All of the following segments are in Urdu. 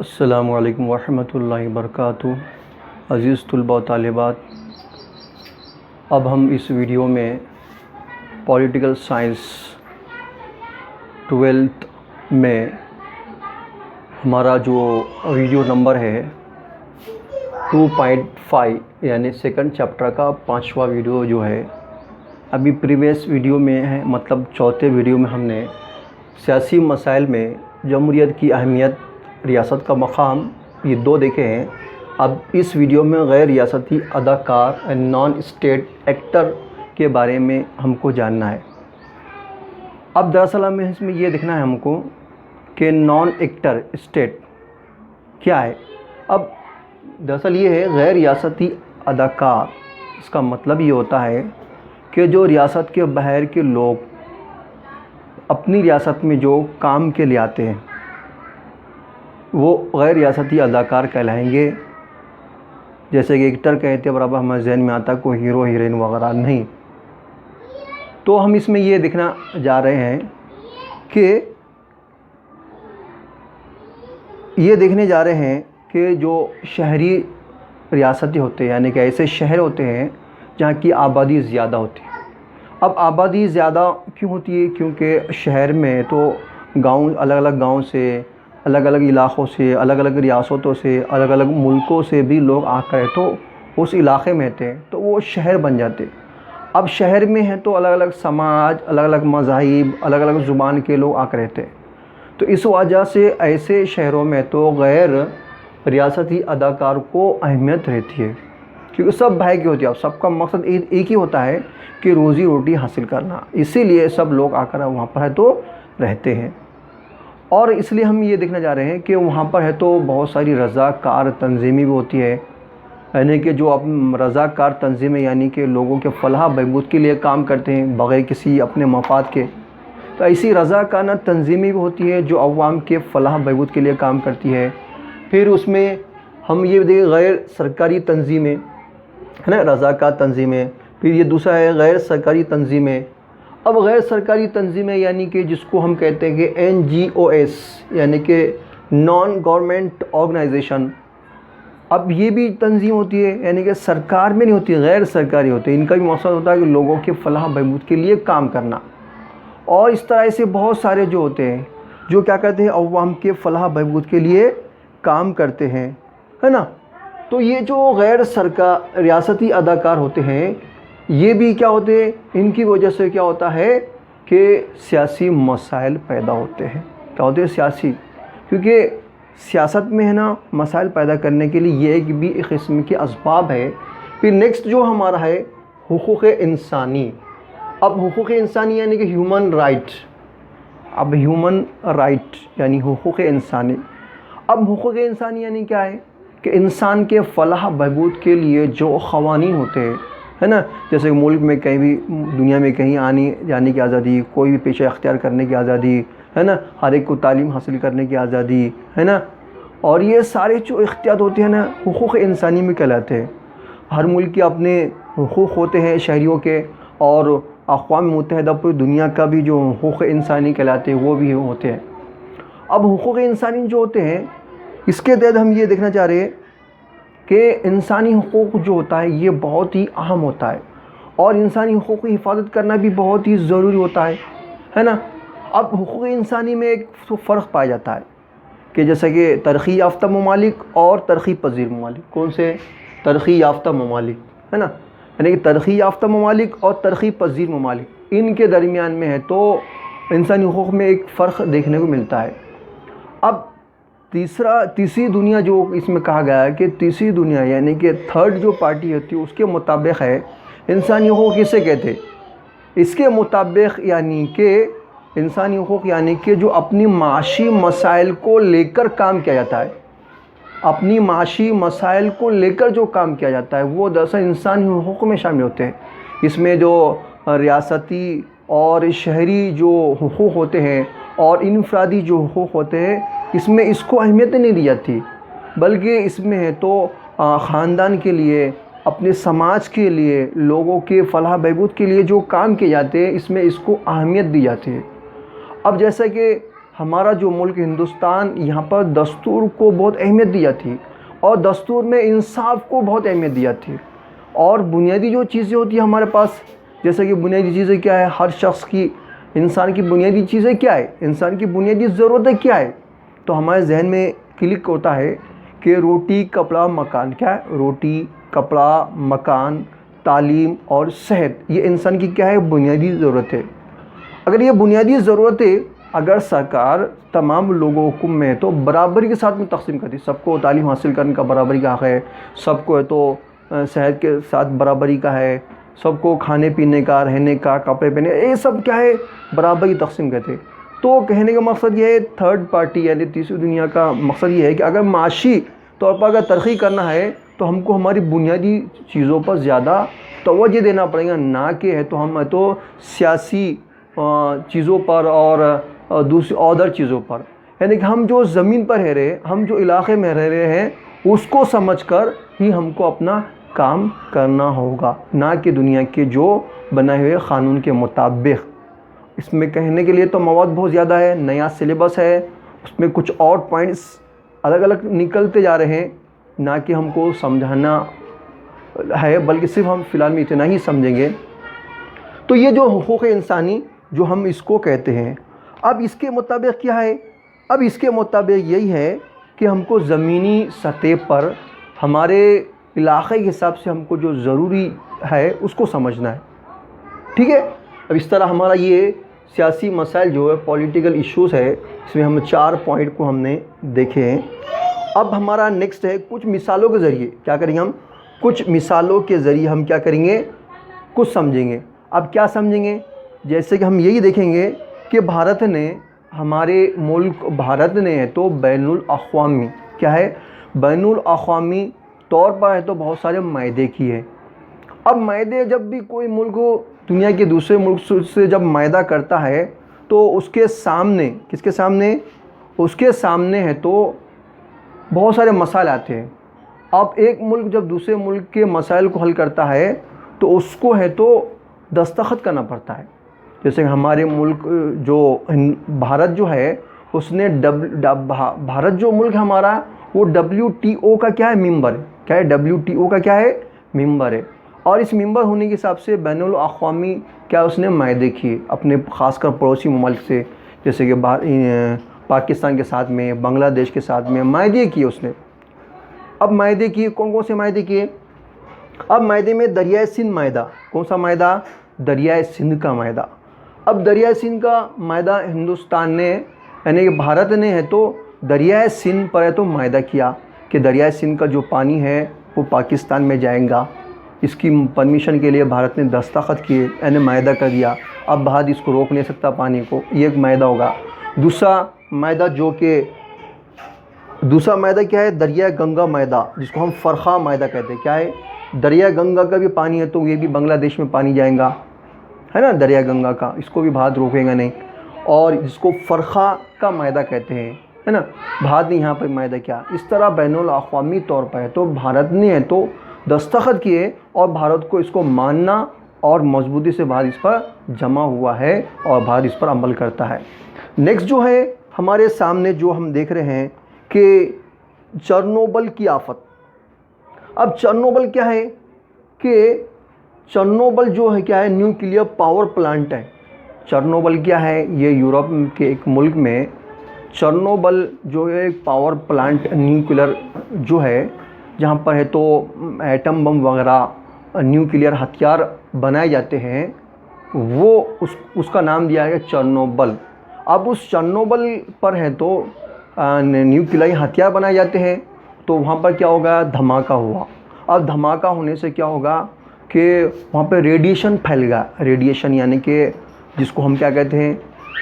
السلام علیکم ورحمۃ اللہ وبرکاتہ۔ عزیز طلباء و طالبات، اب ہم اس ویڈیو میں پولیٹیکل سائنس 12th میں ہمارا جو ویڈیو نمبر ہے 2.5 یعنی سیکنڈ چیپٹر کا 5واں ویڈیو جو ہے، ابھی پریویس ویڈیو میں ہے، مطلب چوتھے ویڈیو میں ہم نے سیاسی مسائل میں جمہوریت کی اہمیت، ریاست کا مقام، یہ دو دیکھے ہیں۔ اب اس ویڈیو میں غیر ریاستی اداکار نان اسٹیٹ ایکٹر کے بارے میں ہم کو جاننا ہے۔ اب دراصل ہمیں اس میں یہ دیکھنا ہے ہم کو کہ نان ایکٹر اسٹیٹ کیا ہے۔ اب دراصل یہ ہے غیر ریاستی اداکار، اس کا مطلب یہ ہوتا ہے کہ جو ریاست کے باہر کے لوگ اپنی ریاست میں جو کام کے لیے آتے ہیں وہ غیر ریاستی اداکار کہلائیں گے۔ جیسے کہ ایکٹر کہتے ہیں، برابر ہمارے ذہن میں آتا کوئی ہیرو ہیروئن وغیرہ نہیں۔ تو ہم اس میں یہ دیکھنا جا رہے ہیں کہ یہ دیکھنے جا رہے ہیں کہ جو شہری ریاستی ہوتے ہیں، یعنی کہ ایسے شہر ہوتے ہیں جہاں کی آبادی زیادہ ہوتی ہے۔ اب آبادی زیادہ کیوں ہوتی ہے؟ کیونکہ شہر میں تو گاؤں، الگ الگ گاؤں سے، الگ الگ علاقوں سے، الگ الگ ریاستوں سے، الگ الگ ملکوں سے بھی لوگ آ کر تو اس علاقے میں رہتے ہیں، تو وہ شہر بن جاتے۔ اب شہر میں ہیں تو الگ الگ سماج، الگ الگ مذاہب، الگ الگ زبان کے لوگ آ کر رہتے ہیں۔ تو اس وجہ سے ایسے شہروں میں تو غیر ریاستی اداکار کو اہمیت رہتی ہے، کیونکہ سب بھائی کی ہوتی ہے۔ اب سب کا مقصد ایک ہی ہوتا ہے کہ روزی روٹی حاصل کرنا، اسی لیے سب لوگ آ کر وہاں پر ہے تو رہتے ہیں۔ اور اس لیے ہم یہ دیکھنا چاہ رہے ہیں کہ وہاں پر ہے تو بہت ساری رضاکار تنظیمیں بھی ہوتی ہے، یعنی کہ جو رضاکار تنظیمیں یعنی کہ لوگوں کے فلاح بہبود کے لیے کام کرتے ہیں بغیر کسی اپنے مفاد کے۔ تو ایسی رضاکارانہ تنظیمیں بھی ہوتی ہے جو عوام کے فلاح بہبود کے لیے کام کرتی ہے۔ پھر اس میں ہم یہ دیکھیں غیر سرکاری تنظیمیں، ہے نا، رضاکار تنظیمیں۔ پھر یہ دوسرا ہے غیر سرکاری تنظیمیں۔ اب غیر سرکاری تنظیمیں یعنی کہ جس کو ہم کہتے ہیں کہ NGOs یعنی کہ نان گورنمنٹ آرگنائزیشن۔ اب یہ بھی تنظیم ہوتی ہے، یعنی کہ سرکار میں نہیں ہوتی، غیر سرکاری ہوتی ہے۔ ان کا بھی مقصد ہوتا ہے کہ لوگوں کے فلاح بہبود کے لیے کام کرنا۔ اور اس طرح سے بہت سارے جو ہوتے ہیں جو کیا کرتے ہیں، عوام کے فلاح بہبود کے لیے کام کرتے ہیں، ہے نا۔ تو یہ جو غیر ریاستی اداکار ہوتے ہیں یہ بھی کیا ہوتے ہیں، ان کی وجہ سے کیا ہوتا ہے کہ سیاسی مسائل پیدا ہوتے ہیں۔ کیا ہوتے ہیں؟ سیاسی، کیونکہ سیاست میں ہے نا مسائل پیدا کرنے کے لیے یہ بھی ایک قسم کے اسباب ہے۔ پھر نیکسٹ جو ہمارا ہے حقوق انسانی۔ اب حقوق انسانی یعنی کہ ہیومن رائٹ۔ اب ہیومن رائٹ یعنی حقوق انسانی۔ اب حقوق انسانی یعنی کیا ہے کہ انسان کے فلاح بہبود کے لیے جو قوانین ہوتے ہیں، ہے نا، جیسے کہ ملک میں کہیں بھی، دنیا میں کہیں آنے جانے کی آزادی، کوئی بھی پیشہ اختیار کرنے کی آزادی، ہے نا، ہر ایک کو تعلیم حاصل کرنے کی آزادی، ہے نا۔ اور یہ سارے جو اختیارات ہوتے ہیں نا حقوق انسانی میں کہلاتے ہیں۔ ہر ملک کے اپنے حقوق ہوتے ہیں شہریوں کے، اور اقوام متحدہ پوری دنیا کا بھی جو حقوق انسانی کہلاتے ہیں وہ بھی ہوتے ہیں۔ اب حقوق انسانی جو ہوتے ہیں اس کے تحت ہم یہ دیکھنا چاہ رہے ہیں کہ انسانی حقوق جو ہوتا ہے یہ بہت ہی اہم ہوتا ہے، اور انسانی حقوق کی حفاظت کرنا بھی بہت ہی ضروری ہوتا ہے نا۔ اب حقوق انسانی میں ایک فرق پایا جاتا ہے کہ جیسا کہ ترقی یافتہ ممالک اور ترقی پذیر ممالک۔ کون سے؟ ترقی یافتہ ممالک، ہے نا، یعنی کہ ترقی یافتہ ممالک اور ترقی پذیر ممالک، ان کے درمیان میں ہے تو انسانی حقوق میں ایک فرق دیکھنے کو ملتا ہے۔ اب تیسری دنیا جو اس میں کہا گیا ہے کہ تیسری دنیا یعنی کہ تھرڈ جو پارٹی ہوتی ہے اس کے مطابق ہے انسانی حقوق کسے کہتے ہیں؟ اس کے مطابق یعنی کہ انسانی حقوق یعنی کہ جو اپنی معاشی مسائل کو لے کر کام کیا جاتا ہے، اپنی معاشی مسائل کو لے کر جو کام کیا جاتا ہے وہ دراصل انسانی حقوق میں شامل ہوتے ہیں۔ اس میں جو ریاستی اور شہری جو حقوق ہوتے ہیں اور انفرادی جو حقوق ہوتے ہیں اس میں اس کو اہمیت نہیں دی جاتی، بلکہ اس میں ہے تو خاندان کے لیے، اپنے سماج کے لیے، لوگوں کے فلاح بہبود کے لیے جو کام کیے جاتے ہیں اس میں اس کو اہمیت دی جاتی ہے۔ اب جیسا کہ ہمارا جو ملک ہندوستان، یہاں پر دستور کو بہت اہمیت دی جاتی ہے اور دستور میں انصاف کو بہت اہمیت دی جاتی ہے. اور بنیادی جو چیزیں ہوتی ہیں ہمارے پاس، جیسے کہ بنیادی چیزیں کیا ہے، ہر شخص کی، انسان کی بنیادی چیزیں کیا ہے، انسان کی بنیادی ضرورتیں کیا ہے، تو ہمارے ذہن میں کلک ہوتا ہے کہ روٹی کپڑا مکان. کیا ہے؟ روٹی کپڑا مکان تعلیم اور صحت، یہ انسان کی کیا ہے، بنیادی ضرورت ہے. اگر یہ بنیادی ضرورتیں اگر سرکار تمام لوگوں کو میں تو برابری کے ساتھ میں تقسیم کرتی، سب کو تعلیم حاصل کرنے کا برابری کا حق ہے، سب کو ہے تو صحت کے ساتھ برابری کا ہے، سب کو کھانے پینے کا، رہنے کا، کپڑے پہنے، یہ سب کیا ہے، برابری تقسیم کرتے. تو کہنے کا مقصد یہ ہے، تھرڈ پارٹی یعنی تیسری دنیا کا مقصد یہ ہے کہ اگر معاشی طور پر اگر ترقی کرنا ہے تو ہم کو ہماری بنیادی چیزوں پر زیادہ توجہ دینا پڑے گا، نہ کہ ہے تو ہم ہے تو سیاسی چیزوں پر اور دوسری ادر چیزوں پر. یعنی کہ ہم جو زمین پر رہ رہے، ہم جو علاقے میں رہ رہے ہیں، اس کو سمجھ کر ہی ہم کو اپنا کام کرنا ہوگا، نہ کہ دنیا کے جو بنائے ہوئے قانون کے مطابق. اس میں کہنے کے لیے تو مواد بہت زیادہ ہے، نیا سلیبس ہے، اس میں کچھ اور پوائنٹس الگ الگ نکلتے جا رہے ہیں، نہ کہ ہم کو سمجھانا ہے بلکہ صرف ہم فی الحال میں اتنا ہی سمجھیں گے. تو یہ جو حقوق انسانی جو ہم اس کو کہتے ہیں، اب اس کے مطابق کیا ہے؟ اب اس کے مطابق یہی ہے کہ ہم کو زمینی سطح پر ہمارے علاقے کے حساب سے ہم کو جو ضروری ہے اس کو سمجھنا ہے. ٹھیک ہے؟ اب اس طرح ہمارا یہ سیاسی مسائل جو ہے، پولیٹیکل ایشوز ہے، اس میں ہم 4 پوائنٹ کو ہم نے دیکھے ہیں. اب ہمارا نیکسٹ ہے کچھ مثالوں کے ذریعے کیا کریں گے، ہم کچھ مثالوں کے ذریعے ہم کیا کریں گے، کچھ سمجھیں گے. اب کیا سمجھیں گے؟ جیسے کہ ہم یہی دیکھیں گے کہ بھارت نے، ہمارے ملک بھارت نے ہے تو بین الاقوامی کیا ہے، بین الاقوامی طور پر ہے تو بہت سارے معاہدے کیے. اب معاہدے جب بھی کوئی ملک دنیا کے دوسرے ملک سے جب معاہدہ کرتا ہے تو اس کے سامنے، کس کے سامنے، اس کے سامنے ہے تو بہت سارے مسائل آتے ہیں. اب ایک ملک جب دوسرے ملک کے مسائل کو حل کرتا ہے تو اس کو ہے تو دستخط کرنا پڑتا ہے. جیسے ہمارے ملک جو بھارت جو ہے، اس نے بھارت جو ملک ہمارا وہ WTO کا کیا ہے، ممبر ہے. کیا ہے؟ WTO کا کیا ہے، ممبر ہے. اور اس ممبر ہونے کے حساب سے بین الاقوامی کیا اس نے معاہدے کیے اپنے خاص کر پڑوسی ممالک سے، جیسے کہ پاکستان کے ساتھ میں، بنگلہ دیش کے ساتھ میں معاہدے کیے اس نے. اب معاہدے کیے، کون کون سے معاہدے کیے؟ اب معاہدے میں دریائے سندھ معاہدہ، کون سا معاہدہ؟ دریائے سندھ کا معاہدہ. اب دریائے سندھ کا معاہدہ ہندوستان نے یعنی کہ بھارت نے ہے تو دریائے سندھ پر ہے تو معاہدہ کیا کہ دریائے سندھ کا جو پانی ہے وہ پاکستان میں جائے گا. اس کی پرمیشن کے لیے بھارت نے دستخط کیے، یعنی معاہدہ کر دیا. اب بھارت اس کو روک نہیں سکتا پانی کو، یہ ایک معاہدہ ہوگا. دوسرا معاہدہ دوسرا معاہدہ کیا ہے؟ دریائے گنگا معاہدہ، جس کو ہم فرخا معاہدہ کہتے ہیں. کیا ہے؟ دریائے گنگا کا بھی پانی ہے تو یہ بھی بنگلہ دیش میں پانی جائے گا، ہے نا، دریائے گنگا کا، اس کو بھی بھارت روکے گا نہیں. اور جس کو فرخا کا معاہدہ کہتے ہیں، ہے نا، بھارت نے یہاں پر معاہدہ کیا. اس طرح بین الاقوامی طور پر ہے تو بھارت نے ہے تو دستخط کیے اور بھارت کو اس کو ماننا اور مضبوطی سے بھارت اس پر جمع ہوا ہے اور بھارت اس پر عمل کرتا ہے. نیکسٹ جو ہے ہمارے سامنے جو ہم دیکھ رہے ہیں کہ چرنوبل کی آفت. اب چرنوبل کیا ہے کہ چرنوبل جو ہے کیا ہے، نیوکلیئر پاور پلانٹ ہے. چرنوبل کیا ہے، یہ یورپ کے ایک ملک میں چرنوبل جو ہے پاور پلانٹ نیوکلیئر جو ہے، جہاں پر ہے تو ایٹم بم وغیرہ نیوکلیئر ہتھیار بنائے جاتے ہیں، وہ اس کا نام دیا ہے چرنوبل. اب اس چرنوبل پر ہے تو نیوکلیئر ہتھیار بنائے جاتے ہیں تو وہاں پر کیا ہوگا، دھماکہ ہوا. اب دھماکہ ہونے سے کیا ہوگا کہ وہاں پہ ریڈیشن پھیل گیا. ریڈیشن یعنی کہ جس کو ہم کیا کہتے ہیں،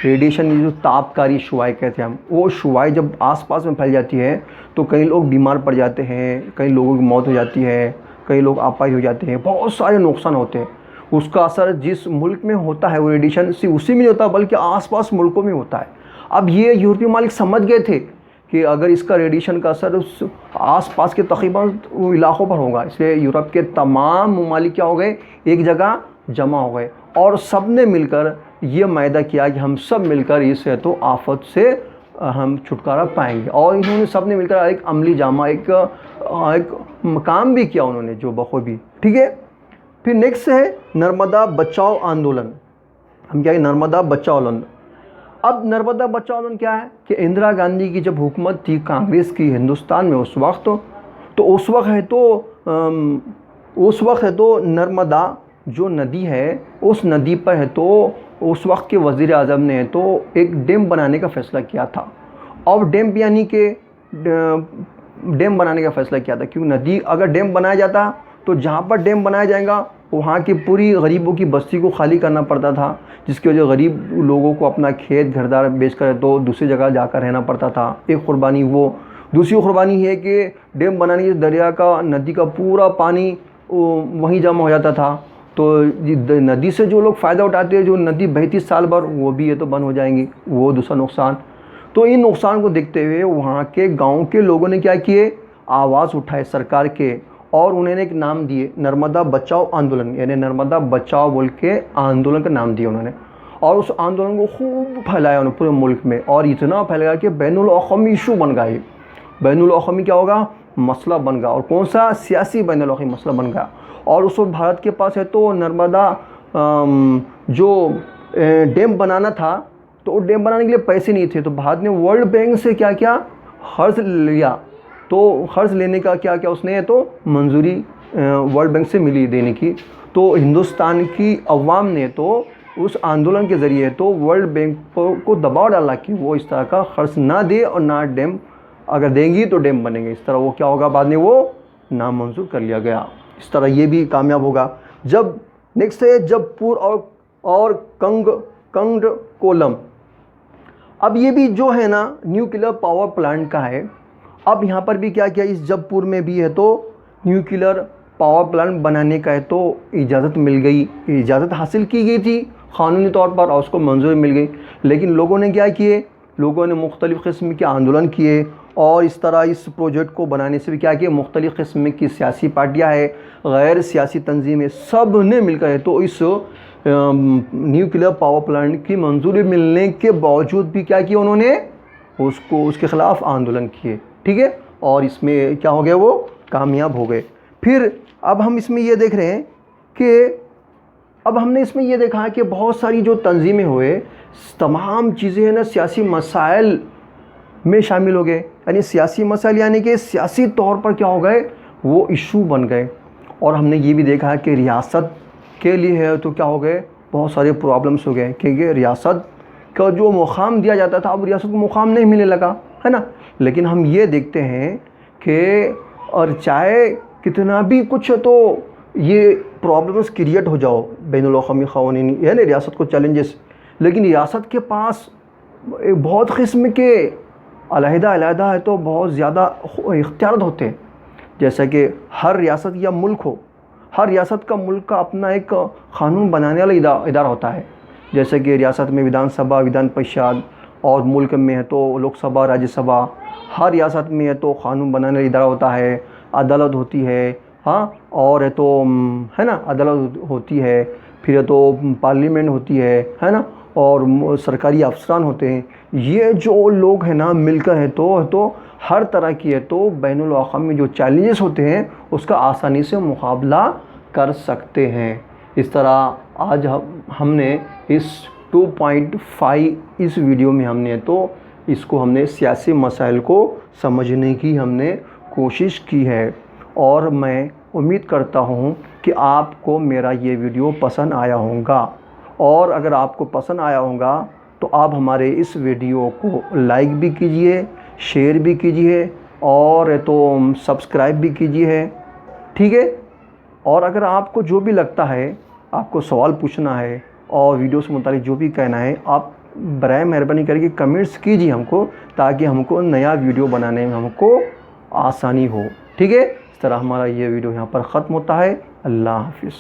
ریڈیشن جو تاپکاری شعاعیں کہتے ہیں ہم، وہ شعاعیں جب آس پاس میں پھیل جاتی ہے تو کئی لوگ بیمار پڑ جاتے ہیں، کئی لوگوں کی موت ہو جاتی ہے، کئی لوگ اپاہج ہو جاتے ہیں، بہت سارے نقصان ہوتے ہیں. اس کا اثر جس ملک میں ہوتا ہے وہ ریڈیشن صرف اسی میں نہیں ہوتا بلکہ آس پاس ملکوں میں ہوتا ہے. اب یہ یورپی ممالک سمجھ گئے تھے کہ اگر اس کا ریڈیشن کا اثر اس آس پاس کے تقریباً علاقوں پر ہوگا، اس لیے یورپ کے تمام ممالک کیا ہو گئے، ایک جگہ جمع ہو گئے اور سب نے مل کر یہ معاہدہ کیا کہ ہم سب مل کر اس تو آفت سے ہم چھٹکارا پائیں گے، اور انہوں نے سب نے مل کر ایک عملی جامہ ایک کام بھی کیا انہوں نے جو بخوبی، ٹھیک ہے۔ پھر نیکسٹ ہے نرمدا بچاؤ آندولن۔ ہم کیا ہے نرمدا بچاؤ آندولن۔ اب نرمدا بچاؤ آندولن کیا ہے کہ اندرا گاندھی کی جب حکومت تھی کانگریس کی ہندوستان میں اس وقت، تو اس وقت ہے تو نرمدا جو ندی ہے اس ندی پر ہے تو اس وقت کے وزیر اعظم نے تو ایک ڈیم بنانے کا فیصلہ کیا تھا، اور ڈیم یعنی کہ ڈیم بنانے کا فیصلہ کیا تھا، کیوں ندی اگر ڈیم بنایا جاتا تو جہاں پر ڈیم بنایا جائے گا وہاں کی پوری غریبوں کی بستی کو خالی کرنا پڑتا تھا، جس کی وجہ غریب لوگوں کو اپنا کھیت گھر دار بیچ کر تو دوسری جگہ جا کر رہنا پڑتا تھا۔ ایک قربانی وہ، دوسری قربانی ہے کہ ڈیم بنانے کی دریا کا ندی کا پورا پانی وہیں جمع ہو جاتا تھا، تو ندی سے جو لوگ فائدہ اٹھاتے ہیں، جو ندی بہتی سال بھر، وہ بھی یہ تو بند ہو جائیں گی، وہ دوسرا نقصان۔ تو ان نقصان کو دیکھتے ہوئے وہاں کے گاؤں کے لوگوں نے کیا کیے، آواز اٹھائے سرکار کے، اور انہوں نے ایک نام دیے نرمدا بچاؤ آندولن، یعنی نرمدا بچاؤ بول کے آندولن کا نام دیا انہوں نے، اور اس آندولن کو خوب پھیلایا انہوں نے پورے ملک میں، اور اتنا پھیلایا کہ بین الاقوامی ایشو بن گیا۔ بین الاقوامی کیا ہوگا، مسئلہ بن گیا، اور کون سا، سیاسی بین الاقوامی مسئلہ بن گیا۔ اور اس وقت بھارت کے پاس ہے تو نرمدا جو ڈیم بنانا تھا تو ڈیم بنانے کے لیے پیسے نہیں تھے، تو بھارت نے ورلڈ بینک سے کیا کیا، قرض لیا، تو قرض لینے کا کیا کیا اس نے تو منظوری ورلڈ بینک سے ملی دینے کی۔ تو ہندوستان کی عوام نے تو اس آندولن کے ذریعے تو ورلڈ بینک کو دباؤ ڈالا کہ وہ اس طرح کا قرض نہ دے، اور نہ ڈیم اگر دیں گی تو ڈیم بنے گے، اس طرح وہ کیا ہوگا، بعد میں وہ نامنظور کر لیا گیا۔ اس طرح یہ بھی کامیاب ہوگا۔ جب نیکسٹ ہے جب پور اور کنگ کولم۔ اب یہ بھی جو ہے نا نیوکلیر پاور پلانٹ کا ہے۔ اب یہاں پر بھی کیا کیا، اس جب پور میں بھی ہے تو نیوکلیر پاور پلانٹ بنانے کا ہے تو اجازت مل گئی، اجازت حاصل کی گئی تھی قانونی طور پر، اور اس کو منظوری مل گئی، لیکن لوگوں نے کیا کیے، لوگوں نے مختلف قسم کے آندولن کیے، اور اس طرح اس پروجیکٹ کو بنانے سے بھی کیا کہ مختلف قسم کی سیاسی پارٹیاں ہیں، غیر سیاسی تنظیمیں، سب نے مل کر تو اس نیوکلیر پاور پلانٹ کی منظوری ملنے کے باوجود بھی کیا کیا انہوں نے، اس کے خلاف آندولن کیے، ٹھیک ہے، اور اس میں کیا ہو گیا، وہ کامیاب ہو گئے۔ پھر اب ہم اس میں یہ دیکھ رہے ہیں کہ اب ہم نے اس میں یہ دیکھا کہ بہت ساری جو تنظیمیں ہوئے، تمام چیزیں ہیں نا سیاسی مسائل میں شامل ہو گئے، یعنی سیاسی مسائل یعنی کہ سیاسی طور پر کیا ہو گئے، وہ ایشو بن گئے۔ اور ہم نے یہ بھی دیکھا کہ ریاست کے لیے ہے تو کیا ہو گئے، بہت سارے پرابلمس ہو گئے، کیونکہ ریاست کا جو مقام دیا جاتا تھا اب ریاست کو مقام نہیں ملنے لگا، ہے نا۔ لیکن ہم یہ دیکھتے ہیں کہ اور چاہے کتنا بھی کچھ تو یہ پرابلمس کریٹ ہو جاؤ، بین الاقوامی قوانین یعنی ریاست کو چیلنجز، لیکن ریاست کے پاس بہت قسم کے علیحدہ ہے تو بہت زیادہ اختیارات ہوتے ہیں، جیسا کہ ہر ریاست یا ملک ہو، ہر ریاست کا ملک کا اپنا ایک قانون بنانے والا ادارہ ہوتا ہے، جیسے کہ ریاست میں ودھان سبھا، ودھان پریشد، اور ملک میں ہے تو لوک سبھا، راجیہ سبھا، ہر ریاست میں ہے تو قانون بنانے والا ادارہ ہوتا ہے، عدالت ہوتی ہے، ہاں، اور ہے تو ہے نا عدالت ہوتی ہے، پھر ہے تو پارلیمنٹ ہوتی ہے نا، اور سرکاری افسران ہوتے ہیں۔ یہ جو لوگ ہیں نا مل کر ہے تو ہر طرح کی ہے تو بین الاقوامی جو چیلنجز ہوتے ہیں اس کا آسانی سے مقابلہ کر سکتے ہیں۔ اس طرح آج ہم نے اس 2.5 اس ویڈیو میں ہم نے تو اس کو ہم نے سیاسی مسائل کو سمجھنے کی ہم نے کوشش کی ہے، اور میں امید کرتا ہوں کہ آپ کو میرا یہ ویڈیو پسند آیا ہوگا، اور اگر آپ کو پسند آیا ہوگا تو آپ ہمارے اس ویڈیو کو لائک بھی کیجئے، شیئر بھی کیجئے، اور تو سبسکرائب بھی کیجئے، ٹھیک ہے۔ اور اگر آپ کو جو بھی لگتا ہے، آپ کو سوال پوچھنا ہے اور ویڈیو سے متعلق جو بھی کہنا ہے، آپ برائے مہربانی کر کے کمنٹس کیجئے ہم کو، تاکہ ہم کو نیا ویڈیو بنانے میں ہم کو آسانی ہو، ٹھیک ہے۔ اس طرح ہمارا یہ ویڈیو یہاں پر ختم ہوتا ہے۔ اللہ حافظ۔